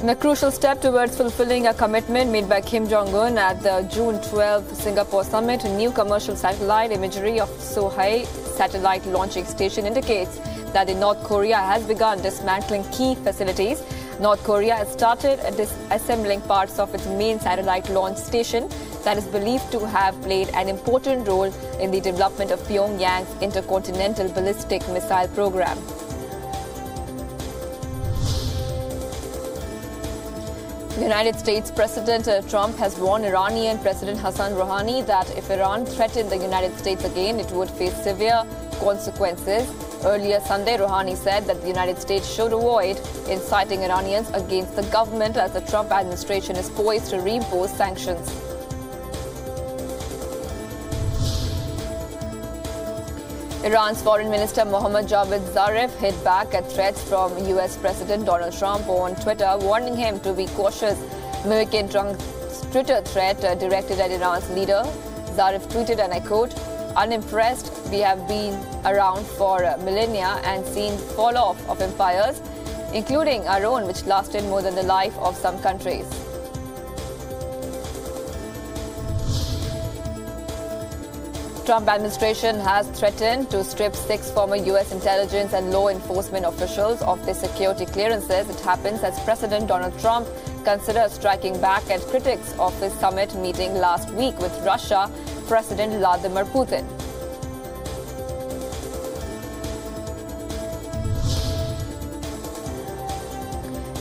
In a crucial step towards fulfilling a commitment made by Kim Jong-un at the June 12 Singapore summit, new commercial satellite imagery of Sohae satellite launching station indicates that North Korea has begun dismantling key facilities. North Korea has started disassembling parts of its main satellite launch station that is believed to have played an important role in the development of Pyongyang's intercontinental ballistic missile program. United States President Trump has warned Iranian President Hassan Rouhani that if Iran threatened the United States again, it would face severe consequences. Earlier Sunday, Rouhani said that the United States should avoid inciting Iranians against the government as the Trump administration is poised to reimpose sanctions. Iran's Foreign Minister Mohammad Javad Zarif hit back at threats from US President Donald Trump on Twitter, warning him to be cautious, mimicking Trump's Twitter threat directed at Iran's leader. Zarif tweeted, and I quote, "Unimpressed, we have been around for millennia and seen fall-off of empires, including our own, which lasted more than the life of some countries." Trump administration has threatened to strip 6 former U.S. intelligence and law enforcement officials of their security clearances. It happens as President Donald Trump considers striking back at critics of his summit meeting last week with Russia President Vladimir Putin.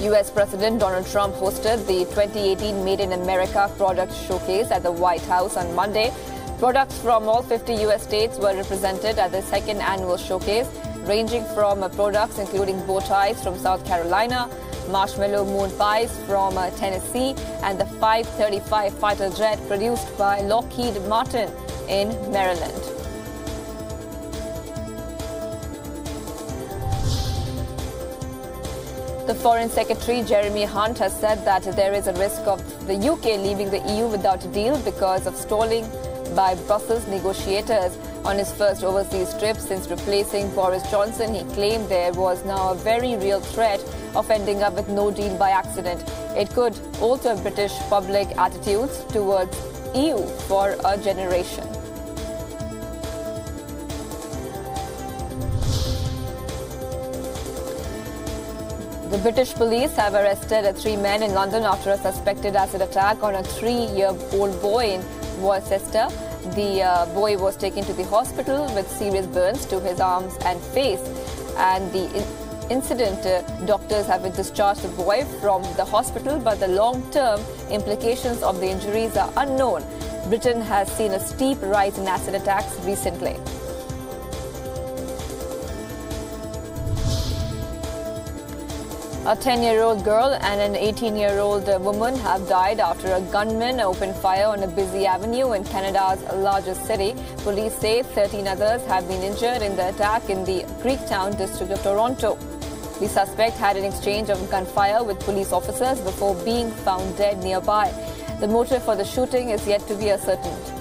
U.S. President Donald Trump hosted the 2018 Made in America product showcase at the White House on Monday. Products from all 50 U.S. states were represented at the second annual showcase, ranging from products including bow ties from South Carolina, marshmallow moon pies from Tennessee, and the 535 fighter jet produced by Lockheed Martin in Maryland. The Foreign Secretary Jeremy Hunt has said that there is a risk of the UK leaving the EU without a deal because of stalling by Brussels negotiators. On his first overseas trip since replacing Boris Johnson, he claimed there was now a very real threat of ending up with no deal by accident. It could alter British public attitudes towards EU for a generation. The British police have arrested 3 men in London after a suspected acid attack on a 3-year-old boy in Worcester. The boy was taken to the hospital with serious burns to his arms and face, and the incident doctors have discharged the boy from the hospital, but the long-term implications of the injuries are unknown. Britain has seen a steep rise in acid attacks recently. A 10-year-old girl and an 18-year-old woman have died after a gunman opened fire on a busy avenue in Canada's largest city. Police say 13 others have been injured in the attack in the Greektown district of Toronto. The suspect had an exchange of gunfire with police officers before being found dead nearby. The motive for the shooting is yet to be ascertained.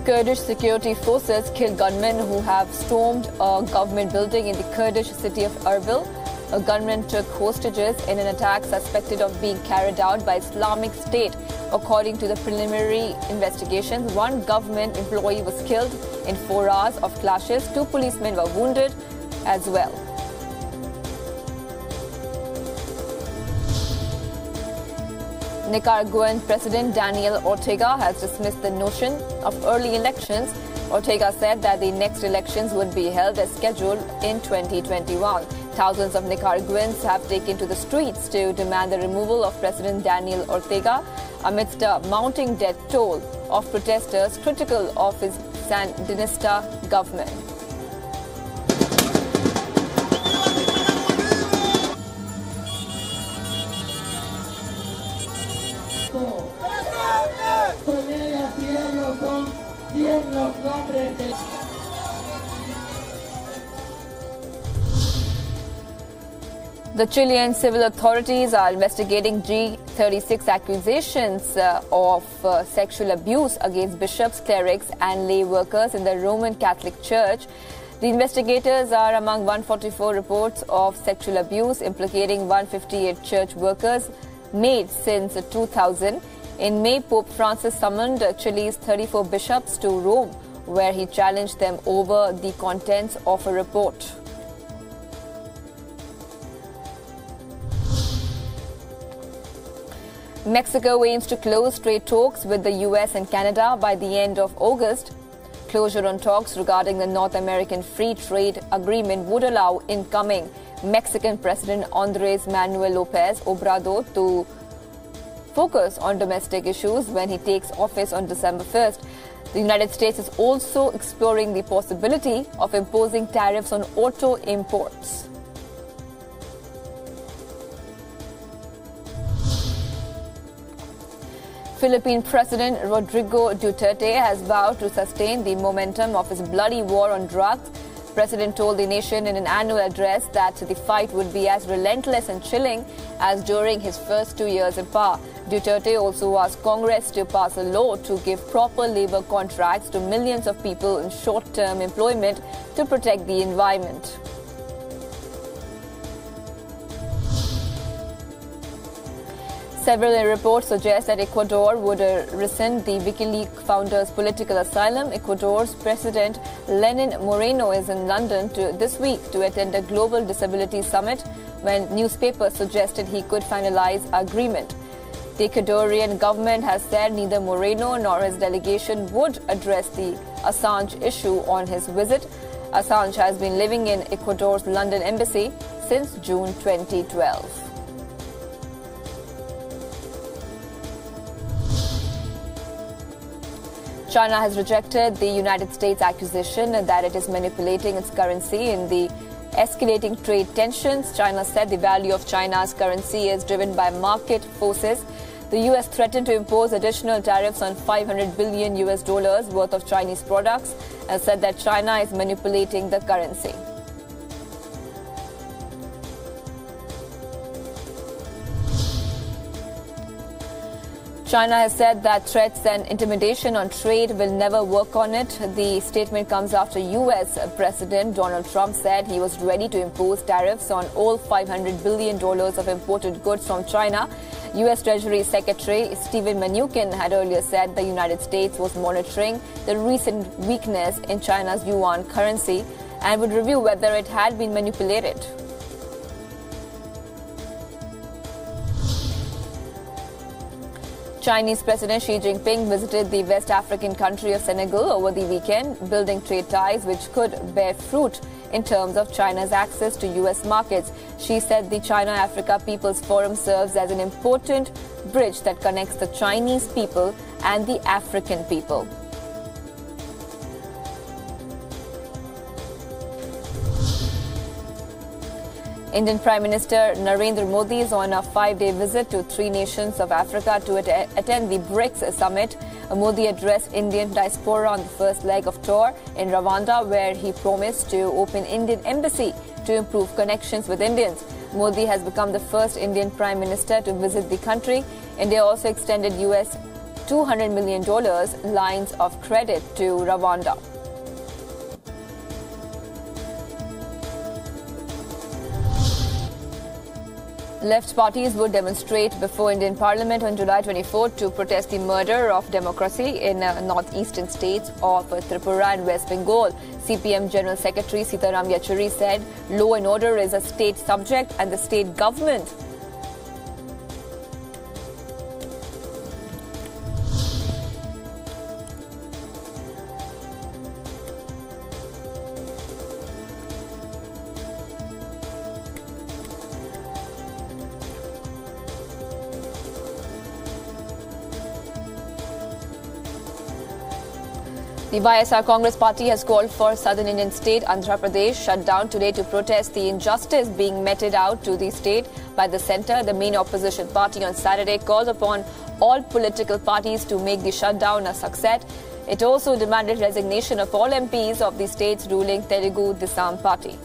Kurdish security forces killed gunmen who have stormed a government building in the Kurdish city of ERBIL. A gunman took hostages in an attack suspected of being carried out by Islamic State. According to the preliminary investigations, 1 government employee was killed in 4 hours of clashes. 2 policemen were wounded as well. Nicaraguan President Daniel Ortega has dismissed the notion of early elections. Ortega said that the next elections would be held as scheduled in 2021. Thousands of Nicaraguans have taken to the streets to demand the removal of President Daniel Ortega amidst a mounting death toll of protesters critical of his Sandinista government. The Chilean civil authorities are investigating G36 accusations of sexual abuse against bishops, clerics and lay workers in the Roman Catholic Church. The investigators are among 144 reports of sexual abuse implicating 158 church workers made since 2000. In May, Pope Francis summoned Chile's 34 bishops to Rome, where he challenged them over the contents of a report. Mexico aims to close trade talks with the US and Canada by the end of August. Closure on talks regarding the North American Free Trade Agreement would allow incoming Mexican President Andrés Manuel López Obrador to focus on domestic issues when he takes office on December 1st. The United States is also exploring the possibility of imposing tariffs on auto imports. Philippine President Rodrigo Duterte has vowed to sustain the momentum of his bloody war on drugs. The President told the nation in an annual address that the fight would be as relentless and chilling as during his first 2 years in power. Duterte also asked Congress to pass a law to give proper labor contracts to millions of people in short-term employment to protect the environment. Several reports suggest that Ecuador would rescind the WikiLeaks founder's political asylum. Ecuador's President Lenin Moreno is in London this week to attend a global disability summit when newspapers suggested he could finalize agreement. The Ecuadorian government has said neither Moreno nor his delegation would address the Assange issue on his visit. Assange has been living in Ecuador's London embassy since June 2012. China has rejected the United States' accusation that it is manipulating its currency in the escalating trade tensions. China said the value of China's currency is driven by market forces. The U.S. threatened to impose additional tariffs on $500 billion worth of Chinese products and said that China is manipulating the currency. China has said that threats and intimidation on trade will never work on it. The statement comes after U.S. President Donald Trump said he was ready to impose tariffs on all $500 billion of imported goods from China. U.S. Treasury Secretary Steven Mnuchin had earlier said the United States was monitoring the recent weakness in China's yuan currency and would review whether it had been manipulated. Chinese President Xi Jinping visited the West African country of Senegal over the weekend, building trade ties which could bear fruit in terms of China's access to U.S. markets. Xi said the China-Africa People's Forum serves as an important bridge that connects the Chinese people and the African people. Indian Prime Minister Narendra Modi is on a 5-day visit to 3 nations of Africa to attend the BRICS summit. Modi addressed Indian diaspora on the first leg of tour in Rwanda, where he promised to open Indian embassy to improve connections with Indians. Modi has become the first Indian Prime Minister to visit the country. India also extended US $200 million lines of credit to Rwanda. Left parties would demonstrate before Indian Parliament on July 24 to protest the murder of democracy in northeastern states of Tripura and West Bengal. CPM General Secretary Sitaram Yechury said law and order is a state subject and the state government The YSR Congress Party has called for southern Indian state Andhra Pradesh shut down today to protest the injustice being meted out to the state by the centre. The main opposition party on Saturday called upon all political parties to make the shutdown a success. It also demanded resignation of all MPs of the state's ruling Telugu Desam party.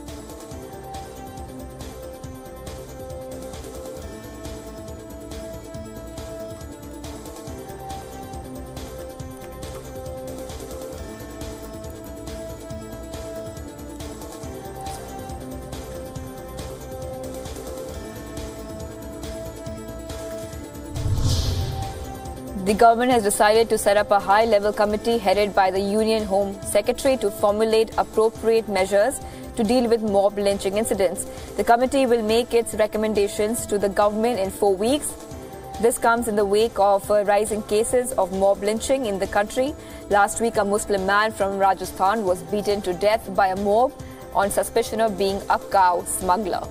The government has decided to set up a high-level committee headed by the Union Home Secretary to formulate appropriate measures to deal with mob lynching incidents. The committee will make its recommendations to the government in 4 weeks. This comes in the wake of rising cases of mob lynching in the country. Last week, a Muslim man from Rajasthan was beaten to death by a mob on suspicion of being a cow smuggler.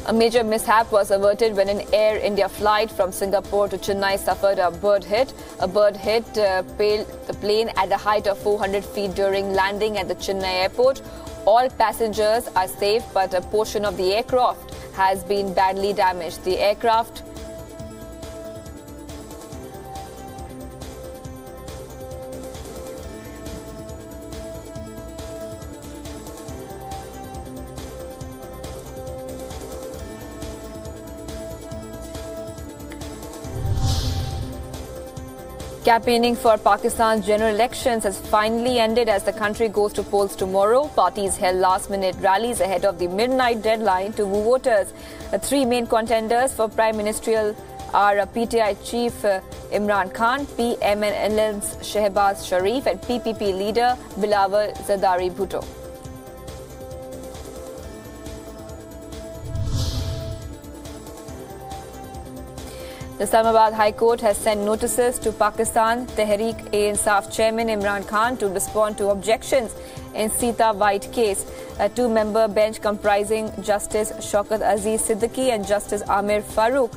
A major mishap was averted when an Air India flight from Singapore to Chennai suffered a bird hit. A bird hit the plane at a height of 400 feet during landing at the Chennai airport. All passengers are safe, but a portion of the aircraft has been badly damaged. The aircraft Campaigning for Pakistan's general elections has finally ended as the country goes to polls tomorrow. Parties held last-minute rallies ahead of the midnight deadline to woo voters. The three main contenders for prime ministerial are PTI chief Imran Khan, PMNL's Shehbaz Sharif and PPP leader Bilawal Zardari Bhutto. The Islamabad High Court has sent notices to Pakistan Tehreek-e-Insaf chairman Imran Khan to respond to objections in Sita White case. A two-member bench comprising Justice Shaukat Aziz Siddiqui and Justice Amir Farooq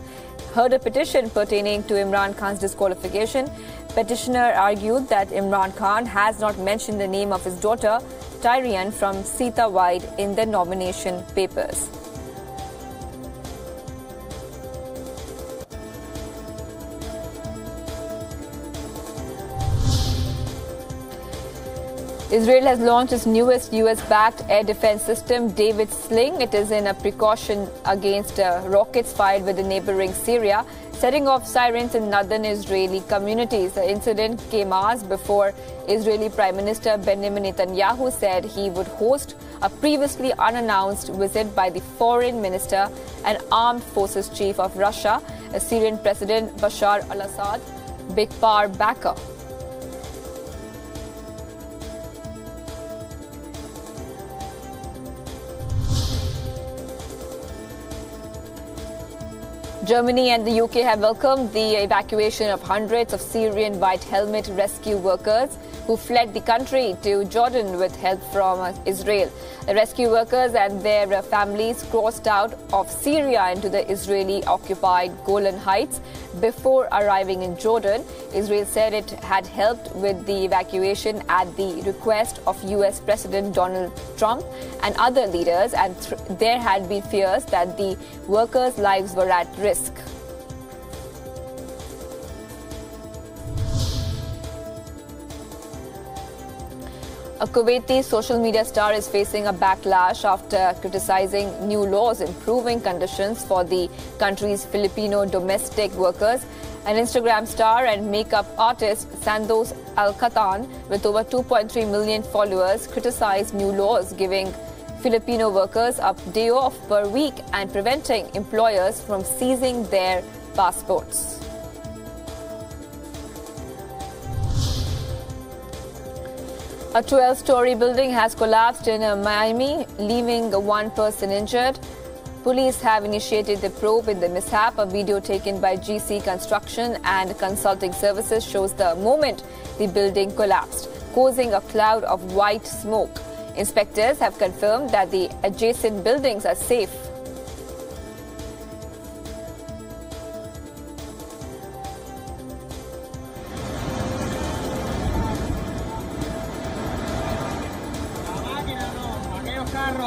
heard a petition pertaining to Imran Khan's disqualification. Petitioner argued that Imran Khan has not mentioned the name of his daughter, Tyrian, from Sita White in the nomination papers. Israel has launched its newest US-backed air defense system, David SLING. It is in a precaution against rockets fired with the neighboring Syria, setting off sirens in northern Israeli communities. The incident came hours before Israeli Prime Minister Benjamin Netanyahu said he would host a previously unannounced visit by the foreign minister and armed forces chief of Russia, Syrian President Bashar al-Assad, big power backer. Germany and the UK have welcomed the evacuation of hundreds of Syrian white helmet rescue workers who fled the country to Jordan with help from Israel. The rescue workers and their families crossed out of Syria into the Israeli-occupied Golan Heights before arriving in Jordan. Israel said it had helped with the evacuation at the request of US President Donald Trump and other leaders, and there had been fears that the workers' lives were at risk. A Kuwaiti social media star is facing a backlash after criticizing new laws improving conditions for the country's Filipino domestic workers. An Instagram star and makeup artist, Sandos Alcatan, with over 2.3 million followers, criticized new laws giving Filipino workers a day off per week and preventing employers from seizing their passports. A 12-story building has collapsed in Miami, leaving one person injured. Police have initiated the probe in the mishap. A video taken by GC Construction and Consulting Services shows the moment the building collapsed, causing a cloud of white smoke. Inspectors have confirmed that the adjacent buildings are safe.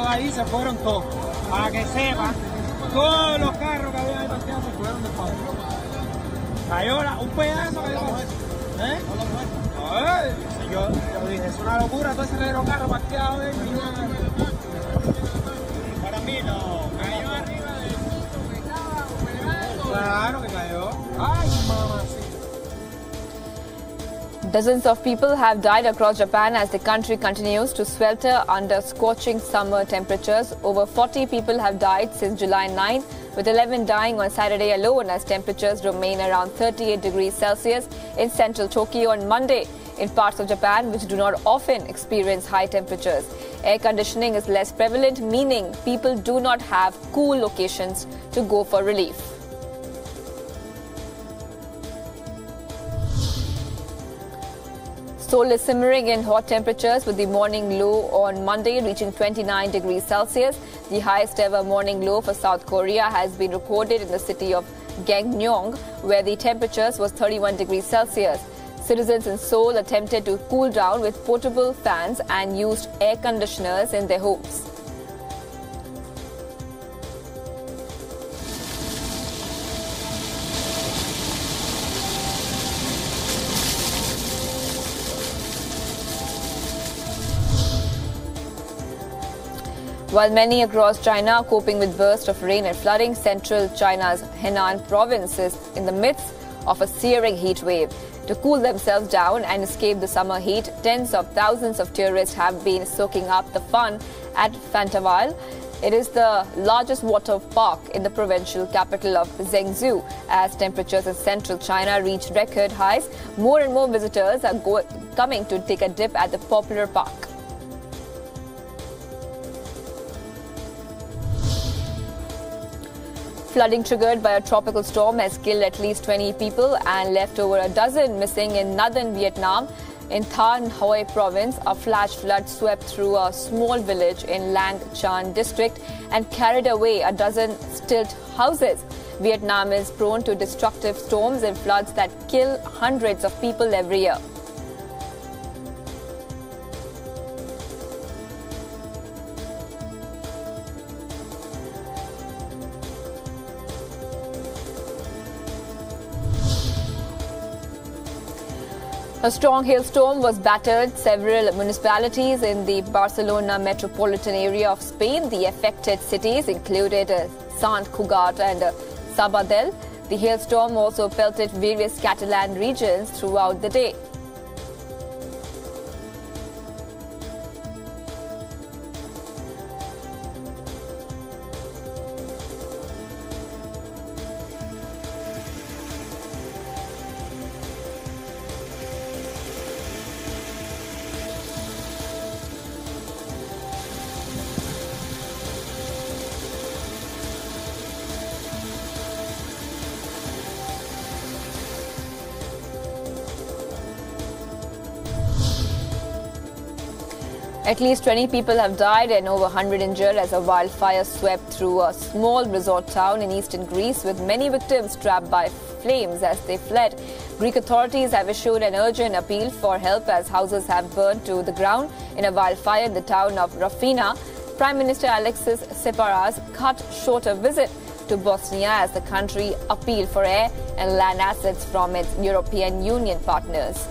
Ahí se fueron todos, para que sepan, todos los carros que había ahí parqueados se fueron de paso. Cayó un pedazo que yo dije, es una locura todo ese regalo carro parqueado de para mí no, cayó arriba del punto que estaba operado. Claro que cayó. Ay, mamá, sí. Dozens of people have died across Japan as the country continues to swelter under scorching summer temperatures. Over 40 people have died since July 9, with 11 dying on Saturday alone as temperatures remain around 38 degrees Celsius in central Tokyo on Monday. In parts of Japan which do not often experience high temperatures, air conditioning is less prevalent, meaning people do not have cool locations to go for relief. Seoul is simmering in hot temperatures with the morning low on Monday reaching 29 degrees Celsius. The highest ever morning low for South Korea has been recorded in the city of Gangneung, where the temperatures was 31 degrees Celsius. Citizens in Seoul attempted to cool down with portable fans and used air conditioners in their homes. While many across China are coping with bursts of rain and flooding, central China's Henan province is in the midst of a searing heat wave. To cool themselves down and escape the summer heat, tens of thousands of tourists have been soaking up the fun at Fantaval. It is the largest water park in the provincial capital of Zhengzhou. As temperatures in central China reach record highs, more and more visitors are coming to take a dip at the popular park. Flooding triggered by a tropical storm has killed at least 20 people and left over a dozen missing in northern Vietnam. In Thanh Hoa province, a flash flood swept through a small village in Lang Chan district and carried away a dozen stilt houses. Vietnam is prone to destructive storms and floods that kill hundreds of people every year. A strong hailstorm was battered several municipalities in the Barcelona metropolitan area of Spain. The affected cities included Sant Cugat and Sabadell. The hailstorm also pelted various Catalan regions throughout the day. At least 20 people have died and over 100 injured as a wildfire swept through a small resort town in eastern Greece, with many victims trapped by flames as they fled. Greek authorities have issued an urgent appeal for help as houses have burned to the ground in a wildfire in the town of Rafina. Prime Minister Alexis Tsipras cut short a visit to Bosnia as the country appealed for air and land assets from its European Union partners.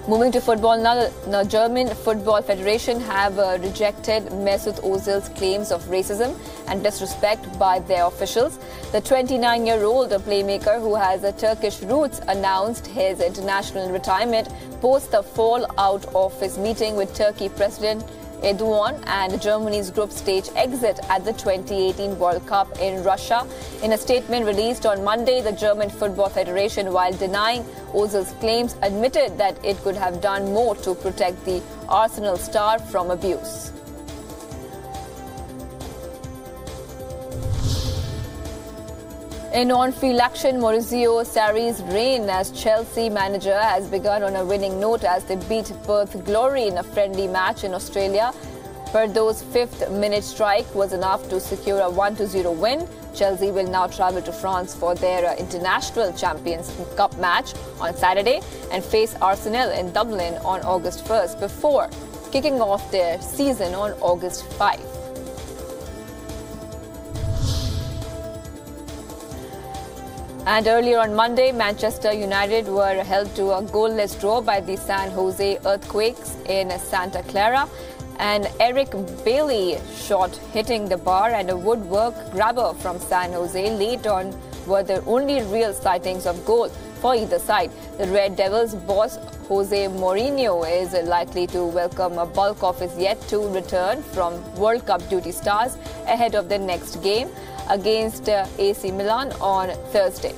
Moving to football now, the German Football Federation have rejected Mesut Ozil's claims of racism and disrespect by their officials. The 29-year-old playmaker, who has Turkish roots, announced his international retirement post the fallout of his meeting with Turkey President Erdogan and Germany's group stage exit at the 2018 World Cup in Russia. In a statement released on Monday, the German Football Federation, while denying Ozil's claims, admitted that it could have done more to protect the Arsenal star from abuse. In on-field action, Maurizio Sarri's reign as Chelsea manager has begun on a winning note as they beat Perth Glory in a friendly match in Australia. Perth's fifth-minute strike was enough to secure a 1-0 win. Chelsea will now travel to France for their International Champions Cup match on Saturday and face Arsenal in Dublin on August 1st before kicking off their season on August 5. And earlier on Monday, Manchester United were held to a goalless draw by the San Jose Earthquakes in Santa Clara. And Eric Bailey shot hitting the bar and a woodwork grabber from San Jose late on were the only real sightings of goal for either side. The Red Devils boss Jose Mourinho is likely to welcome a bulk of his yet-to-return from World Cup duty stars ahead of the next game against AC Milan on Thursday.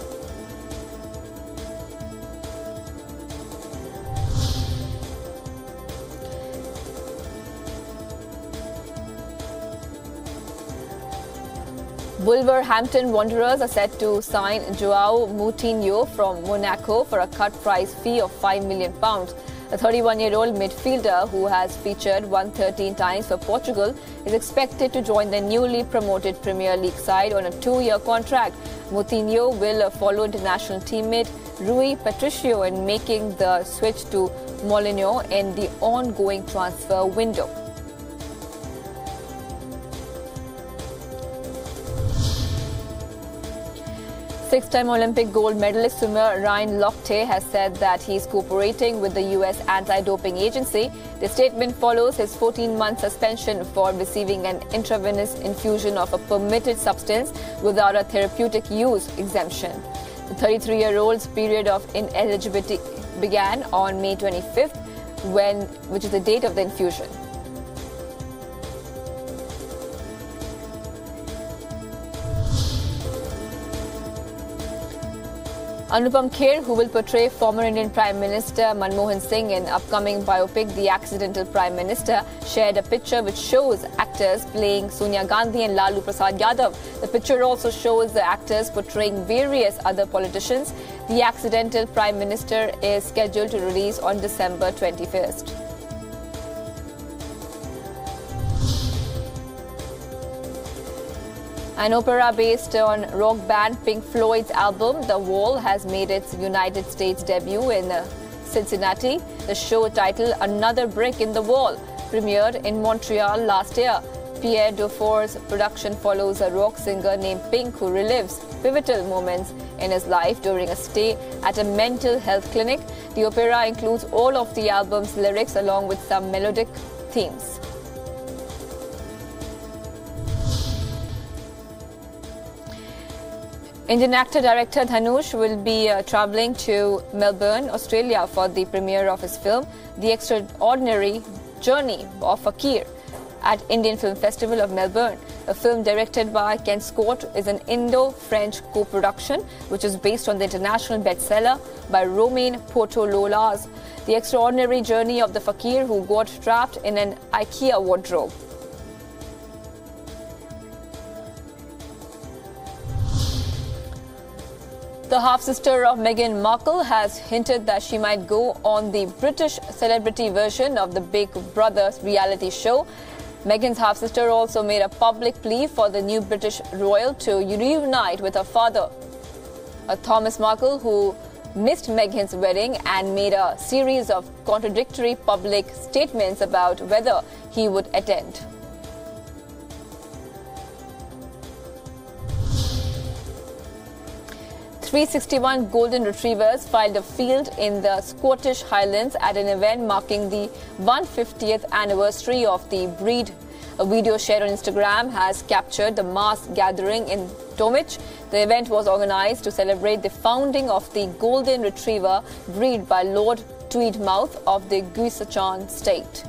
Wolverhampton Wanderers are set to sign Joao Moutinho from Monaco for a cut price fee of £5 million. The 31-year-old midfielder, who has featured 113 times for Portugal, is expected to join the newly promoted Premier League side on a 2-year contract. Moutinho will follow international teammate Rui Patricio in making the switch to Molineux in the ongoing transfer window. Six-time Olympic gold medalist swimmer Ryan Lochte has said that he is cooperating with the U.S. anti-doping agency. The statement follows his 14-month suspension for receiving an intravenous infusion of a permitted substance without a therapeutic use exemption. The 33-year-old's period of ineligibility began on May 25th, which is the date of the infusion. Anupam Kher, who will portray former Indian Prime Minister Manmohan Singh in upcoming biopic The Accidental Prime Minister, shared a picture which shows actors playing Sonia Gandhi and Lalu Prasad Yadav. The picture also shows the actors portraying various other politicians. The Accidental Prime Minister is scheduled to release on December 21st. An opera based on rock band Pink Floyd's album The Wall has made its United States debut in Cincinnati. The show, titled Another Brick in the Wall, premiered in Montreal last year. Pierre Dufour's production follows a rock singer named Pink who relives pivotal moments in his life during a stay at a mental health clinic. The opera includes all of the album's lyrics along with some melodic themes. Indian actor-director Dhanush will be travelling to Melbourne, Australia for the premiere of his film, The Extraordinary Journey of Fakir, at Indian Film Festival of Melbourne. A film directed by Ken Scott is an Indo-French co-production which is based on the international bestseller by Romain Portololas, The Extraordinary Journey of the Fakir who got trapped in an IKEA wardrobe. The half-sister of Meghan Markle has hinted that she might go on the British celebrity version of the Big Brother reality show. Meghan's half-sister also made a public plea for the new British royal to reunite with her father, Thomas Markle, who missed Meghan's wedding and made a series of contradictory public statements about whether he would attend. 361 golden retrievers filed a field in the Scottish Highlands at an event marking the 150th anniversary of the breed. A video shared on Instagram has captured the mass gathering in Tomich. The event was organized to celebrate the founding of the golden retriever breed by Lord Tweedmouth of the Guisachan state.